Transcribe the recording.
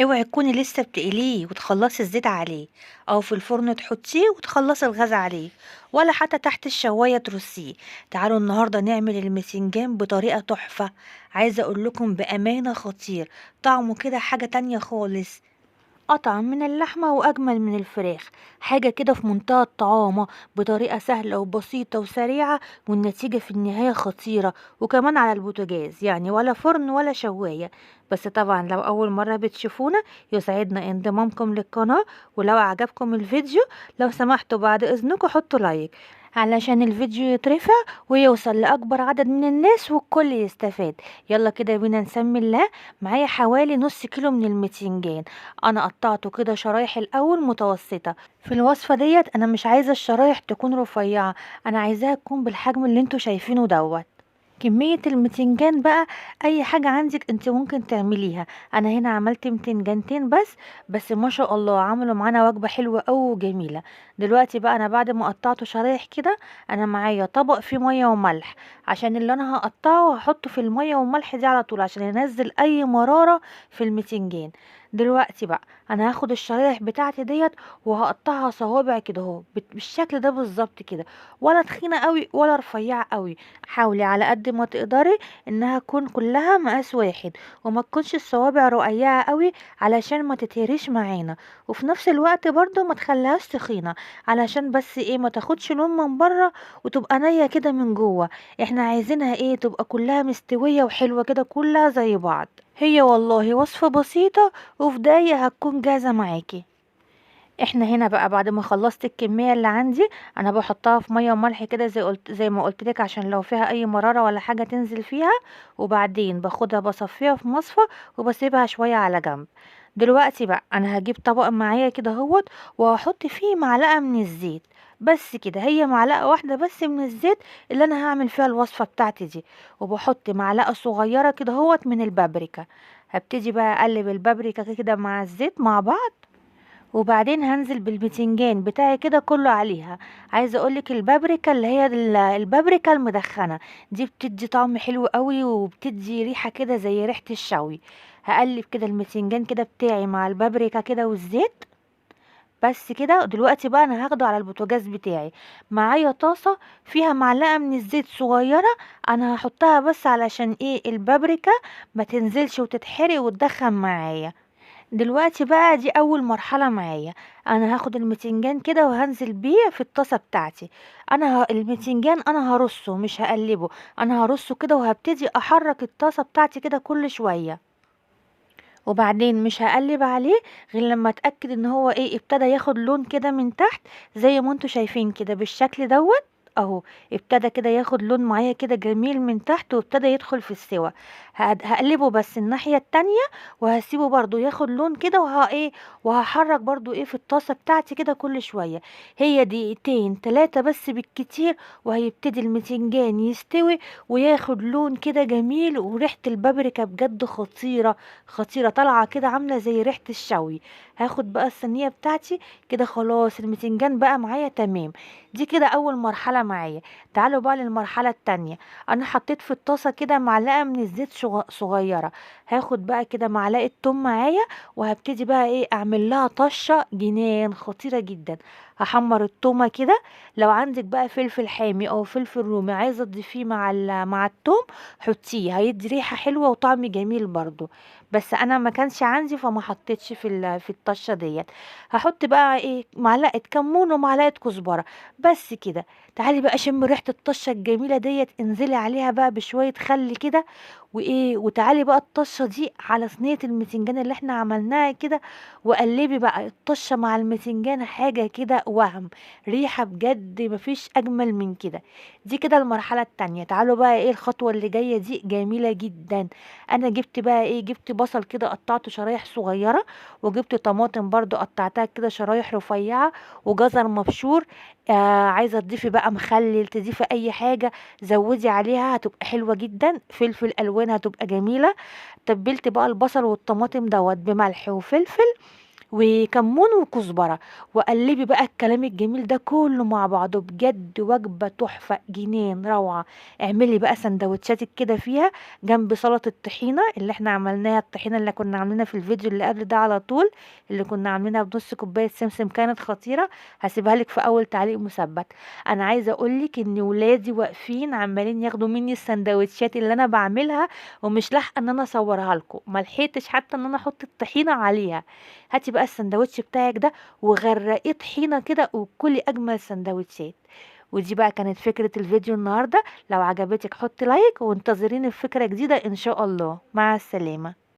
اوعي تكوني لسه بتقليه وتخلصي الزيت عليه، او في الفرن تحطيه وتخلصي الغاز عليه، ولا حتى تحت الشواية ترصيه. تعالوا النهاردة نعمل المسنجان بطريقة تحفة. عايزة اقول لكم بأمانة خطير، طعمه كده حاجة تانية خالص. أطعم من اللحمة وأجمل من الفراخ، حاجة كده في منتهى الطعامة، بطريقة سهلة وبسيطة وسريعة، والنتيجة في النهاية خطيرة. وكمان على البوتاجاز، يعني ولا فرن ولا شواية. بس طبعا لو أول مرة بتشوفونا، يسعدنا انضمامكم للقناة. ولو عجبكم الفيديو، لو سمحتوا بعد إذنكم حطوا لايك علشان الفيديو يترفع ويوصل لأكبر عدد من الناس والكل يستفاد. يلا كده بينا نسمي الله. معايا حوالي نص كيلو من المتنجان، انا قطعته كده شرايح الاول متوسطه. في الوصفه ديت انا مش عايزه الشرايح تكون رفيعه، انا عايزاها تكون بالحجم اللي انتوا شايفينه دوت. كمية المتنجان بقى، اي حاجة عندك انت ممكن تعمليها. انا هنا عملت متنجانتين بس ما شاء الله عملوا معانا وجبة حلوة اوي وجميلة. دلوقتي بقى انا بعد ما قطعته شرايح كده، انا معايا طبق فيه مية وملح، عشان اللي انا هقطعه هحطه في المية والملح دي على طول عشان ينزل اي مرارة في المتنجان. دلوقتي بقى انا هاخد الشرايح بتاعتي ديت وهقطعها صوابع كده اهو بالشكل ده بالظبط كده، ولا تخينة قوي ولا رفيعة قوي. حاولي على قد ما تقدري انها تكون كلها مقاس واحد، وما تكونش الصوابع رقيقة قوي علشان ما تتهريش معانا. وفي نفس الوقت برضو ما تخليهاش تخينة، علشان بس ايه ما تاخدش لون من بره وتبقى نية كده من جوه. احنا عايزينها ايه تبقى كلها مستوية وحلوة كده كلها زي بعض. هي والله وصفة بسيطة، وفي دقايق هتكون جاهزة معاكي. احنا هنا بقى بعد ما خلصت الكمية اللي عندي، انا بحطها في مية وملح كده زي ما قلت لك عشان لو فيها اي مرارة ولا حاجة تنزل فيها. وبعدين باخدها بصفيها في مصفى وبسيبها شوية على جنب. دلوقتي بقى انا هجيب طبق معايا كده اهوت، وهحط فيه معلقة من الزيت. بس كده، هي معلقة واحدة بس من الزيت اللي انا هعمل فيها الوصفة بتاعتي دي. وبحط معلقة صغيرة كده اهوت من البابريكا. هبتدي بقى اقلب البابريكا كده مع الزيت مع بعض، وبعدين هنزل بالبتنجان بتاعي كده كله عليها. عايزه اقولك البابريكا اللي هي البابريكا المدخنه دي بتدي طعم حلو قوي وبتدي ريحه كده زي ريحه الشوي. هقلب كده المتنجان كده بتاعي مع البابريكا كده والزيت. بس كده. دلوقتي بقى انا هاخده على البوتاجاز بتاعي. معايا طاسه فيها معلقه من الزيت صغيره، انا هحطها بس علشان ايه البابريكا ما تنزلش وتتحرق وتدخن معايا. دلوقتي بقى دي اول مرحلة معايا. انا هاخد المتنجان كده وهنزل بيه في الطاسة بتاعتي. المتنجان انا هرصه مش هقلبه، انا هرصه كده وهبتدي احرك الطاسة بتاعتي كده كل شوية. وبعدين مش هقلب عليه غير لما اتاكد ان هو ايه ابتدى ياخد لون كده من تحت، زي ما انتوا شايفين كده بالشكل دوت اهو. ابتدى كده ياخد لون معايا كده جميل من تحت وابتدى يدخل في السوا. هقلبه بس الناحية التانية، وهسيبه برضو ياخد لون كده وهحرك برضو ايه في الطاسة بتاعتي كده كل شوية. هي دقيقتين تلاتة بس بالكتير، وهيبتدي المتنجان يستوي وياخد لون كده جميل، وريحة البابريكا بجد خطيرة. خطيرة طالعة كده عاملة زي ريحة الشوي. هاخد بقى الصينية بتاعتي كده، خلاص المتنجان بقى معايا تمام. دي كده اول مرحلة معايا. تعالوا بقى للمرحلة التانية. انا حطيت في الطاسة كده معلقة من الزيت صغيرة. هاخد بقى كده معلقة توم معايا، وهبتدي بقى ايه اعمل لها طشة جنان خطيرة جدا. هحمر التومة كده. لو عندك بقى فلفل حامي او فلفل رومي عايزة تضيفيه مع التوم، حطيه هيدي ريحة حلوة وطعم جميل برضو. بس انا ما كانش عندي فما حطيتش في الطشه ديت. هحط بقى ايه معلقه كمون ومعلقه كزبره بس كده. تعالي بقى شم ريحه الطشه الجميله ديت، انزلي عليها بقى بشويه خل كده وايه، وتعالي بقى الطشه دي على صينيه المتنجان اللي احنا عملناها كده، وقلبي بقى الطشه مع المتنجان حاجه كده ريحه بجد مفيش اجمل من كده. دي كده المرحله التانية. تعالوا بقى ايه الخطوه اللي جايه دي جميله جدا. انا جبت بقى ايه جبت بصل كده قطعته شرايح صغيره، وجبت طماطم برضو قطعتها كده شرايح رفيعه، وجزر مبشور. عايزه تضيفي بقى مخلل تضيفي اي حاجه زودي عليها هتبقى حلوه جدا. فلفل الوان هتبقى جميله. تبلت بقى البصل والطماطم دوت بملح وفلفل، وكمون وكزبرة، وقلبي بقى الكلام الجميل ده كله مع بعضه. بجد وجبة تحفة جنان روعة. اعملي بقى سندوتشاتك كده فيها جنب سلطة الطحينة اللي احنا عملناها، الطحينة اللي كنا عاملينها في الفيديو اللي قبل ده على طول، اللي كنا عاملينها بنص كوباية سمسم، كانت خطيرة. هسيبها لك في اول تعليق مثبت. انا عايزة اقولك ان ولادي واقفين عمالين ياخدوا مني السندوتشات اللي انا بعملها، ومش لاحقه ان انا اصورها لكم، ما لحقتش حتى ان انا احط الطحينه عليها. هاتي بقى السندوتش بتاعك ده وغرقيه طحينه كده وكلي اجمل سندوتشات. ودي بقى كانت فكرة الفيديو النهاردة. لو عجبتك حطي لايك، وانتظريني في فكرة جديدة ان شاء الله. مع السلامة.